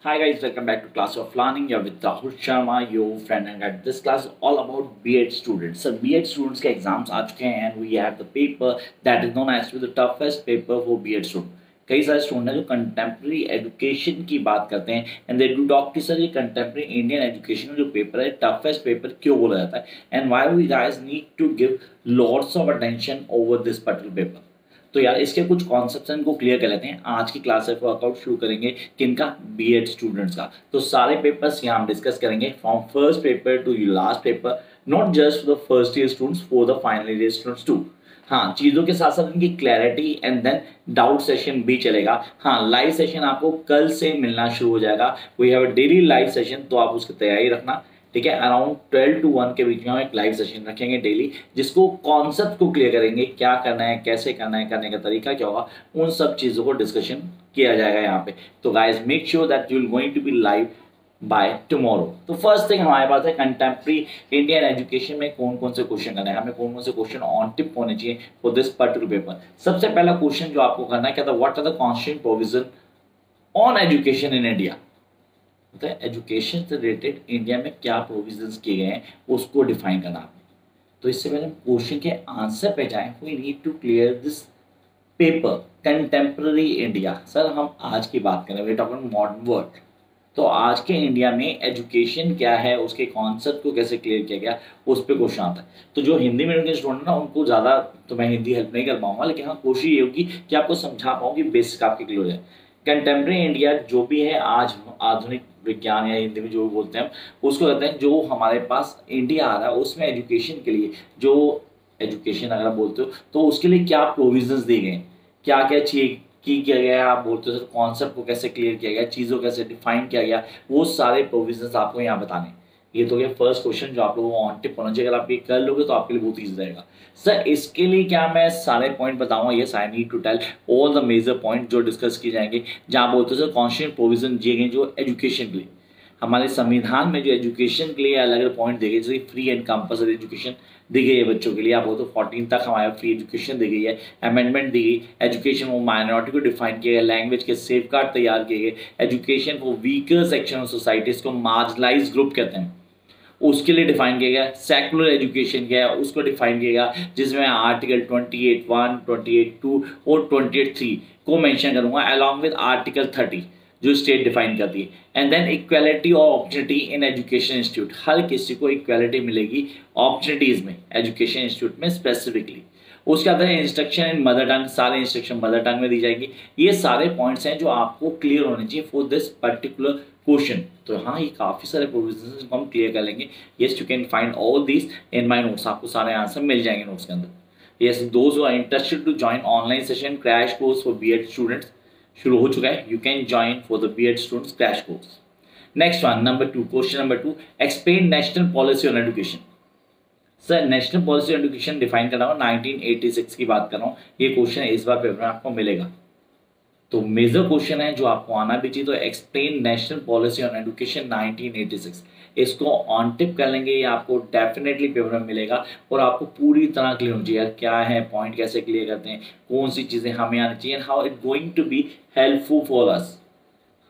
Hi guys, welcome back to Class of Learning. You're with Rahul Sharma, your friend, and guide. This class is all about B.Ed students. So B.Ed students के exams आ चुके हैं and we have the paper that is known as the toughest paper for B.Ed student. कई सारे student हैं जो contemporary education की बात करते हैं एंड दे डू टॉक कि सर ये कंटेम्प्रेरी इंडियन एजुकेशन जो पेपर है टफेस्ट पेपर क्यों बोला जाता है and why we guys need to give lots of attention over this particular paper. तो यार इसके कुछ कॉन्सेप्शन को क्लियर कर लेते हैं। आज की क्लास में वर्कआउट शुरू करेंगे किनका, बीएड स्टूडेंट्स का। तो सारे पेपर्स यहाँ हम डिस्कस करेंगे from first paper to last paper, not just for the first year students, for the final year students too. हाँ, चीजों के साथ साथ इनकी clarity and then doubt session भी चलेगा। हाँ, लाइव सेशन आपको कल से मिलना शुरू हो जाएगा। We have a daily live session, तो आप उसकी तैयारी रखना, ठीक है। अराउंड 12 to 1 के बीच में हम एक लाइव सेशन रखेंगे डेली, जिसको कॉन्सेप्ट को क्लियर करेंगे, क्या करना है, कैसे करना है, करने का तरीका क्या होगा, उन सब चीजों को डिस्कशन किया जाएगा यहाँ पे। तो guys make sure that you will going to be live by tomorrow. तो फर्स्ट थिंग हमारे पास है कंटेम्प्रेरी इंडियन एजुकेशन में कौन कौन से क्वेश्चन करना है, हमें कौन कौन से क्वेश्चन ऑन टिप होने चाहिए फॉर दिस पर्टिकुलर पेपर। सबसे पहला क्वेश्चन जो आपको करना है, क्या था, what are the constitutional provision on education in India. Education से रिलेटेड इंडिया में क्या प्रोविजंस किए गए हैं उसको डिफाइन करना आपने। तो इससे पहले हम क्वेश्चन के आंसर पे जाएं, we need to clear this paper contemporary India. Sir हम आज की बात करें, वी टॉकिंग मॉडर्न वर्ल्ड, तो आज के इंडिया में एजुकेशन क्या है, उसके कॉन्सेप्ट को कैसे क्लियर किया गया, उस पर क्वेश्चन आता है। तो जो हिंदी मीडियम के स्टूडेंट ना, उनको ज़्यादा तो मैं हिंदी हेल्प नहीं कर पाऊंगा, लेकिन हाँ कोशिश ये होगी कि आपको समझा पाऊँ कि बेसिक आपके क्लियर हो जाए। कंटेम्प्रेरी इंडिया जो भी है आज आधुनिक विज्ञान या हिंदी में जो भी बोलते हैं उसको कहते हैं, जो हमारे पास इंडिया आ रहा है उसमें एजुकेशन के लिए, जो एजुकेशन अगर आप बोलते हो तो उसके लिए क्या प्रोविजंस दिए गए हैं, क्या क्या चाहिए की किया गया है, आप बोलते हो सर कॉन्सेप्ट को कैसे क्लियर किया गया, चीज़ों कैसे डिफाइन किया गया, वो सारे प्रोविजंस आपको यहाँ बताने। ये तो गया फर्स्ट क्वेश्चन जो आप लोगों को ऑन टिप होना चाहिए। अगर आप ये कर लोगे तो आपके लिए बहुत ईजी रहेगा। सर इसके लिए क्या मैं सारे पॉइंट बताऊंगा, yes I need to tell all the major point जो डिस्कस किए जाएंगे, जहाँ बोलते हो सर कॉन्स्टिट्यूशनल प्रोविजन दिए गए जो एजुकेशन के लिए, हमारे संविधान में जो एजुकेशन के लिए अलग अलग पॉइंट दिए गए, जैसे फ्री एंड कंपल्सरी एजुकेशन दी गई है बच्चों के लिए, आप बोलते हो 14 तक हमारे फ्री एजुकेशन दी गई है, अमेंडमेंट दी गई, एजुकेशन वो माइनॉरिटी को डिफाइन किया गया, लैंग्वेज के सेफ गार्ड तैयार किए गए, education for weaker section of society, इसको मार्जिनलाइज ग्रुप कहते हैं, उसके लिए डिफाइन किया गया। सेकुलर एजुकेशन क्या है उसको डिफाइन किया गया, जिसमें आर्टिकल 28(1), 28(2) और 28(3) को मेंशन करूंगा, अलॉन्ग विद आर्टिकल 30 जो स्टेट डिफाइन करती है। एंड देन इक्वालिटी और अपॉर्चुनिटी इन एजुकेशन इंस्टीट्यूट, हर किसी को इक्वालिटी मिलेगी अपॉर्चुनिटीज में एजुकेशन इंस्टीट्यूट में स्पेसिफिकली। उसके बाद इंस्ट्रक्शन इन मदर टंग, सारे इंस्ट्रक्शन मदर टंग में दी जाएगी। ये सारे पॉइंट्स हैं जो आपको क्लियर होने चाहिए फॉर दिस पर्टिकुलर क्वेश्चन। तो हाँ, ये काफी सारे प्रोविजंस को हम क्लियर कर लेंगे। Yes you can find all this in my notes, आपको सारे आंसर मिल जाएंगे नोट्स के अंदर। Yes, those who are interested to join online session crash course for BEd students शुरू हो चुका है, you can join for the BEd students crash course. Next one, number 2, question number 2, explain national policy on education. Sir national policy on education define कर रहा हूँ, 1986 की बात कर रहा हूँ। ये क्वेश्चन इस बार पेपर में आपको मिलेगा, तो मेजर क्वेश्चन है जो आपको आना भी चाहिए। तो explain national policy on education 1986, इसको ऑन टिप कर लेंगे, ये आपको डेफिनेटली पेपर में मिलेगा और आपको पूरी तरह क्लियर होना चाहिए क्या है, पॉइंट कैसे क्लियर करते हैं, कौन सी चीजें हमें आनी चाहिए, how it going to be helpful for us,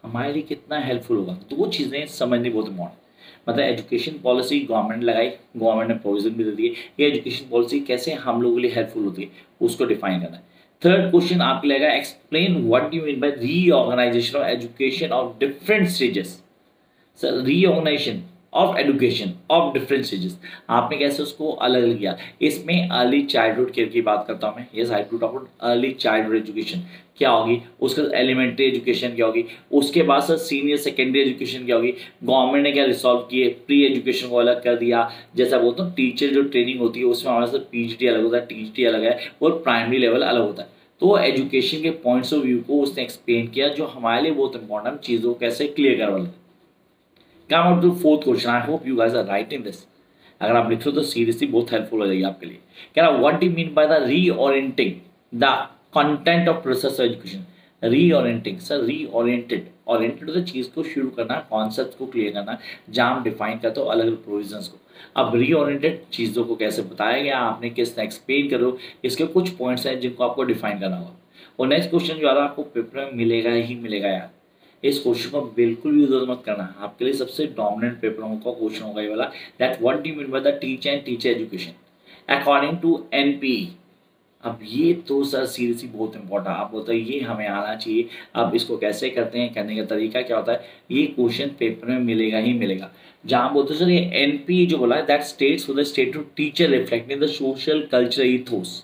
हमारे लिए कितना हेल्पफुल होगा। तो वो चीजें समझनी बहुत इंपॉर्टेंट। मतलब एजुकेशन पॉलिसी गवर्नमेंट लगाई, गवर्नमेंट ने प्रोविजन भी दे दिए, ये एजुकेशन पॉलिसी कैसे हम लोगों के लिए हेल्पफुल होती है उसको डिफाइन करना है। थर्ड क्वेश्चन आपके लगेगा, explain what you mean by reorganization of education of different stages. Sir reorganization of education of different stages, आपने कैसे उसको अलग अलग किया। इसमें अर्ली चाइल्डहुड केयर की बात करता हूं मैं, yes I to talk about early childhood education क्या होगी, उसका एलिमेंट्री एजुकेशन क्या होगी, उसके बाद सर सीनियर सेकेंडरी एजुकेशन क्या होगी, गवर्नमेंट ने क्या रिसॉल्व किए, प्री एजुकेशन को अलग कर दिया। जैसा बोलता हूँ टीचर जो ट्रेनिंग होती है उसमें हमारे साथ पीजीटी अलग होता है, टीजीटी अलग है और प्राइमरी लेवल अलग होता है। तो एजुकेशन के पॉइंट्स ऑफ व्यू को उसने एक्सप्लेन किया जो हमारे लिए बहुत इंपॉर्टेंट, चीज़ों को कैसे क्लियर करवा लेते। Come on to fourth question. I hope you guys are writing this. अगर आप लिखो तो सीरियसली बहुत हेल्पफुल हो जाएगी आपके लिए। कह रहा what do mean by the reorienting the content of process of education. Reorienting, sir reoriented, oriented तो चीज को शुरू करना, कॉन्सेप्ट को क्लियर करना, जहां हम डिफाइन करते हो अलग अलग प्रोविजंस को। अब रीओरिएंटेड चीजों को कैसे बताया गया, आपने किस एक्सप्लेन करो, इसके कुछ पॉइंट्स हैं जिनको आपको डिफाइन करना होगा। और नेक्स्ट क्वेश्चन जो आ रहा है आपको पेपर में मिलेगा ही मिलेगा यार, इस क्वेश्चन को बिल्कुल भी यूज मत करना। आपके लिए सबसे डोमिनेंट पेपरों का क्वेश्चन होगा ये वाला, that what do you mean by the teacher and teacher education according to NPE. अब ये तो सर सीरियसली बहुत इंपॉर्टेंट, आप बोलते हैं ये हमें आना चाहिए। अब इसको कैसे करते हैं, करने का तरीका क्या होता है, ये क्वेश्चन पेपर में मिलेगा ही मिलेगा। जहां बोलते हैं सर ये एनपी जो बोला है, that states for the state of teacher reflecting the social culture ethos,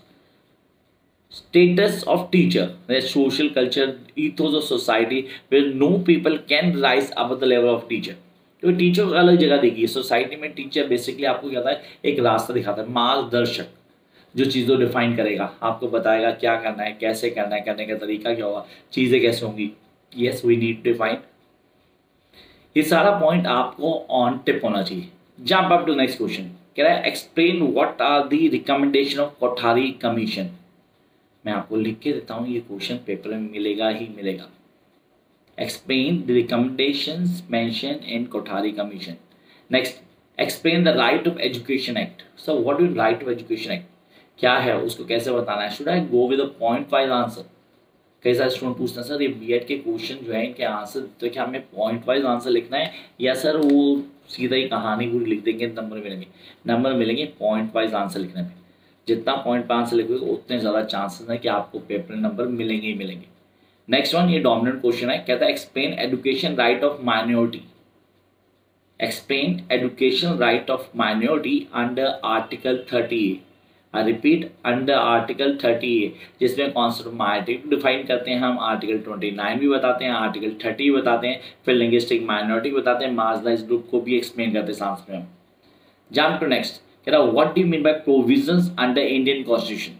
status of teacher, the social culture ethos of society where no people can rise above the level of teacher। तो teacher को अलग जगह देगी society में। Teacher basically आपको क्या होता है, एक रास्ता दिखाता है, मार्गदर्शक, जो चीज़ों डिफाइन करेगा, आपको बताएगा क्या करना है, कैसे करना है, करने का तरीका क्या होगा, चीज़ें कैसे होंगी। Yes we need to define. ये सारा पॉइंट आपको ऑन टिप होना चाहिए। Jump up to next question, कह रहा है explain what are the recommendation of Kothari commission. मैं आपको लिख के देता हूँ, ये क्वेश्चन पेपर में मिलेगा ही मिलेगा। Explain the recommendations mention in Kothari commission. Next, explain the right of education act. So what is right of education act, क्या है, उसको कैसे बताना है। Should I go with a point wise answer. कई सारे स्टूडेंट पूछते हैं सर ये बीएड के क्वेश्चन जो है इनके आंसर तो क्या हमें पॉइंट वाइज आंसर लिखना है, या सर वो सीधा ही कहानी पूरी लिख देंगे, नंबर मिलेंगे। नंबर मिलेंगे पॉइंट वाइज आंसर लिखने में। जितना पॉइंट पर आंसर लिखोगे उतने ज़्यादा चांसेस हैं कि आपको पेपर नंबर मिलेंगे ही मिलेंगे। नेक्स्ट वन, ये डोमिनेंट क्वेश्चन है, कहता है explain education right of minority. Explain education right of minority under article 30A। I repeat, under article 30A, जिसमें कॉन्सेप्ट ऑफ माइनॉरिटी डिफाइन करते हैं हम। आर्टिकल 29 भी बताते हैं, आर्टिकल 30 बताते हैं, फिर लिंग्विस्टिक माइनॉरिटी बताते हैं, मार्जिनलाइज्ड ग्रुप को भी एक्सप्लेन करते हैं साथ में हम। जंप टू नेक्स्ट, कह रहा what do you mean bye provisions under Indian constitution.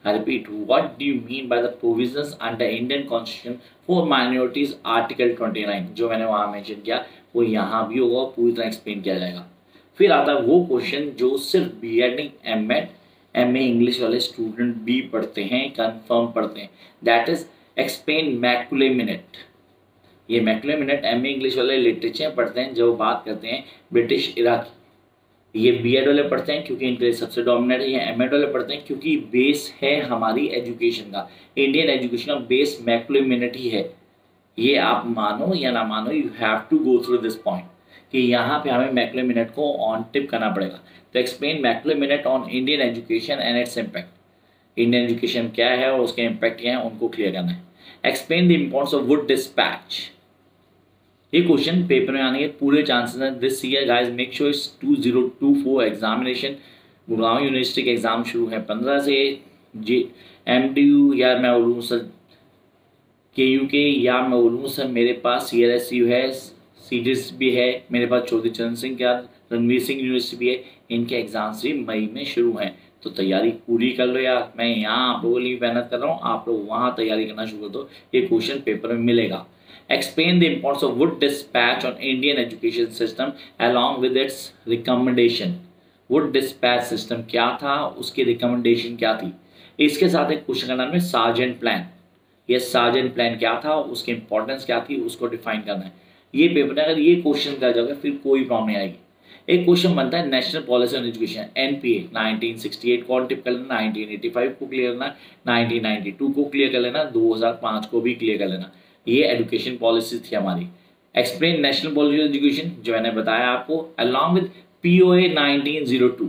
I repeat, what do you mean by the provisions under Indian constitution for minorities, article 29। जो मैंने वहां मेंशन किया वो यहाँ भी होगा, पूरी तरह एक्सप्लेन किया जाएगा। फिर आता है वो क्वेश्चन जो सिर्फ बीएड नहीं, एमएड एमए इंग्लिश वाले स्टूडेंट भी पढ़ते हैं, कंफर्म पढ़ते हैं, that is explain Macaulay minute. ये मैकुले मिनट एमए इंग्लिश वाले लिटरेचर पढ़ते हैं, जो बात करते हैं ब्रिटिश इरा की। ये बीएड वाले पढ़ते हैं क्योंकि इनके लिए सबसे डोमिनेट है, ये एमएड वाले पढ़ते हैं क्योंकि बेस है हमारी एजुकेशन का, इंडियन एजुकेशन का बेस मैकुले मिनट ही है। ये आप मानो या ना मानो, you have to go through this point कि यहाँ पे हमें मैकुले मिनट को ऑन टिप करना पड़ेगा। तो explain Macaulay minute on Indian education and its impact. Indian education क्या है और उसके इम्पैक्ट क्या है, उनको क्लियर करना है। Explain the importance of Wood dispatch. ये क्वेश्चन पेपर में आने के पूरे चांसेस हैं this year guys. Make sure it's 2024 examination. Gurgaon university के एग्जाम शुरू है 15 से। जी एमडीयू या मैं बोलूँ सर केयू के, या मैं बोलूँ सर मेरे पास सीआरएसयू है, सीडीएस भी है, मेरे पास चौधरी चरण सिंह का रणवीर सिंह यूनिवर्सिटी भी है। इनके एग्जाम्स भी मई में शुरू हैं, तो तैयारी पूरी कर लो यार। मैं यहाँ आप लोगों के लिए मेहनत कर रहा हूँ, आप लोग वहाँ तैयारी करना शुरू कर दो, ये क्वेश्चन पेपर में मिलेगा। Explain the importance of wood dispatch on Indian education system along with its recommendation। wood dispatch system क्या था, उसकी रिकमेंडेशन क्या थी। इसके साथ एक क्वेश्चन का नाम है सार्जेंट प्लान। ये सार्जेंट प्लान क्या था, उसकी इंपॉर्टेंस क्या थी, उसको डिफाइन करना है। ये पेपर में अगर ये क्वेश्चन कर जाओगे फिर कोई प्रॉब्लम नहीं आएगी। एक क्वेश्चन बनता है national policy on education, NPA 1968 को टिप कर लेना, 1985 को क्लियर करना, 1992 को क्लियर कर लेना, 2005 को भी क्लियर कर लेना। ये एजुकेशन पॉलिसी थी हमारी। Explain national policy of education, जो मैंने बताया आपको, along with POA 1902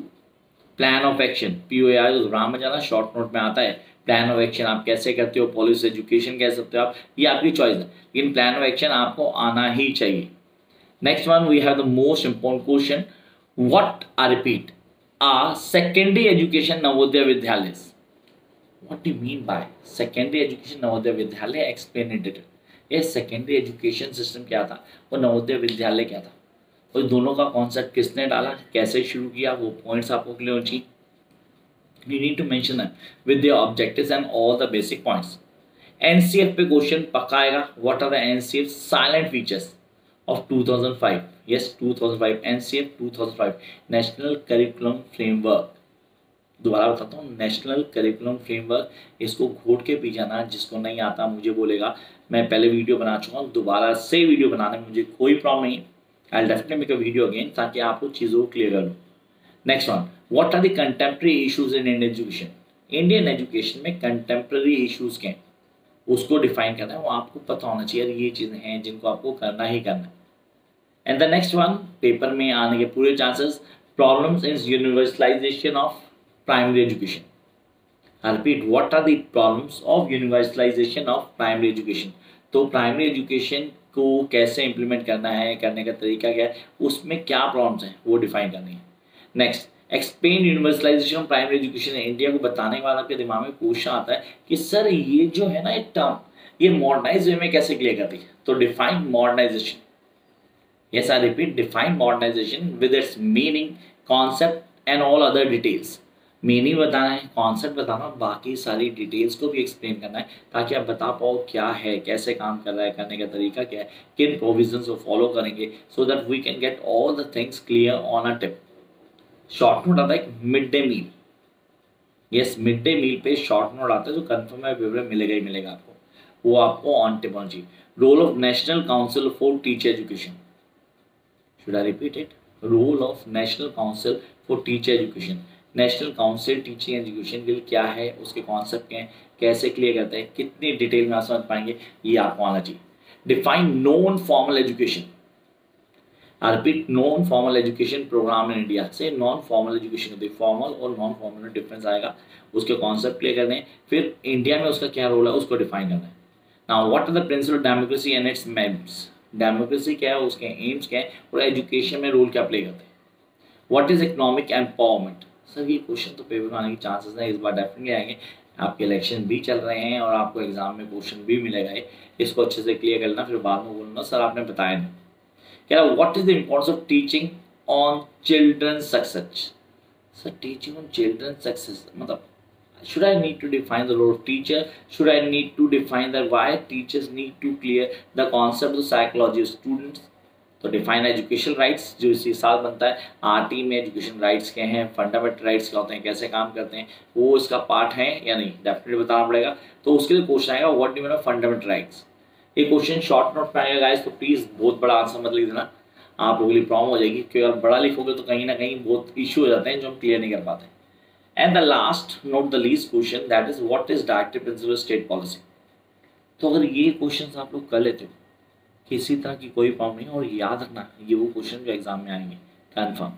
plan of action. POA आज राम में जाना शॉर्ट नोट में आता है। प्लान ऑफ एक्शन आप कैसे करते हो, पॉलिसी एजुकेशन कह सकते हो आप, ये आपकी चॉइस है, लेकिन प्लान ऑफ एक्शन आपको आना ही चाहिए। Next one we have the most important question, what are repeat are secondary education Navodaya Vidyalaya. What do you mean by secondary education Navodaya Vidyalaya, explain it detail. ये सेकेंडरी एजुकेशन सिस्टम क्या था और नवोदय विद्यालय क्या था, और दोनों का कॉन्सेप्ट किसने डाला, कैसे शुरू किया, वो पॉइंट्स आपको क्लियर होनी चाहिए। You need to mention them with their objectives and all the basic points। NCF पे क्वेश्चन पक्का आएगा। What are the NCF silent features of 2005? Yes, 2005 NCF 2005 National Curriculum Framework। दोबारा बताता हूँ, नेशनल करिकुलम फ्रेमवर्क। इसको घोट के पी जाना, जिसको नहीं आता मुझे बोलेगा। मैं पहले वीडियो बना चुका हूँ, दोबारा से वीडियो बनाने में मुझे कोई प्रॉब्लम नहीं। I will definitely make a video again ताकि आप लोग चीज़ों को क्लियर कर लो। Next one, what are the contemporary issues in Indian education. Indian education में कंटेम्प्रेरी इश्यूज क्या हैं, उसको डिफाइन करना है, वो आपको पता होना चाहिए ये चीज़ें हैं जिनको आपको करना ही करना है। And the next one, paper में आने के पूरे chances, problems in universalization of primary education. I repeat, what are the problems of universalization of primary education. तो प्राइमरी एजुकेशन को कैसे इंप्लीमेंट करना है, करने का तरीका क्या है, उसमें क्या प्रॉब्लम्स हैं वो डिफाइन करनी है। Next, explain universalization of primary education in India को बताने वाला के दिमाग में क्वेश्चन आता है कि सर ये जो है ना एक टर्म, ये मॉडर्नाइज वे में कैसे क्लियर करती है। तो define modernization, yes I repeat, define modernization with its meaning, concept and all other details। Meaning बताना है, कॉन्सेप्ट बताना, बाकी सारी डिटेल्स को भी एक्सप्लेन करना है ताकि आप बता पाओ क्या है, कैसे काम कर रहा है, करने का तरीका क्या है, किन प्रोविजंस को फॉलो करेंगे, so that we can get all the things clear on a tip. Short note आता है mid day meal, yes mid day meal पे शॉर्ट नोट आता है जो कन्फर्म है, पेपर में मिलेगा ही मिलेगा आपको, वो आपको ऑन टिप होना चाहिए। Role of national council for teacher education, should I repeat it? Role of National Council for Teacher Education। National council teaching education के लिए क्या है, उसके कॉन्सेप्ट क्या है, कैसे क्लियर करते हैं, कितनी डिटेल में आप समझ पाएंगे, ये आपको आना चाहिए। Define non formal education, I repeat, non formal education program in India. से नॉन फॉर्मल एजुकेशन होती है, फॉर्मल और नॉन फॉर्मल में डिफरेंस आएगा, उसके कॉन्सेप्ट क्लियर करने हैं, फिर इंडिया में उसका क्या रोल है उसको डिफाइन करना है। Now what are the principle democracy and its aims, democracy क्या है, उसके एम्स क्या है, और एजुकेशन में रोल क्या प्ले करते हैं। What is economic empowerment, sir ये क्वेश्चन तो पेपर में आने की चांसेस हैं, इस बार डेफिनेटली आएंगे, आपके इलेक्शन भी चल रहे हैं और आपको एग्जाम में क्वेश्चन भी मिलेगा, इसको अच्छे से क्लियर करना, फिर बाद में बोलना सर आपने बताया नहीं। क्या what is the importance of teaching on children success, sir teaching on children success मतलब should I need to define the role of teacher, should I need to define that why teachers need to clear the concept of psychology of students। तो define education rights जो इसी साल बनता है, RT में education rights क्या हैं, fundamental rights क्या होते हैं, कैसे काम करते हैं, वो इसका पार्ट है या नहीं, डेफिनेटली बताना पड़ेगा। तो उसके लिए क्वेश्चन आएगा what do you mean bye fundamental rights, ये क्वेश्चन शॉर्ट नोट में आएगा गाइस, तो प्लीज बहुत बड़ा आंसर मत लिख देना, आप लोगों के लिए प्रॉब्लम हो जाएगी, क्योंकि अगर बड़ा लिखोगे तो कहीं ना कहीं बहुत इशू हो जाते हैं जो हम क्लियर नहीं कर पाते। And the last, not the least question, that is what is directive principle of state policy। तो अगर ये क्वेश्चंस आप लोग कर लेते हो, किसी तरह की कोई प्रॉब्लम नहीं, और याद रखना ये वो क्वेश्चन जो एग्जाम में आएंगे कंफर्म।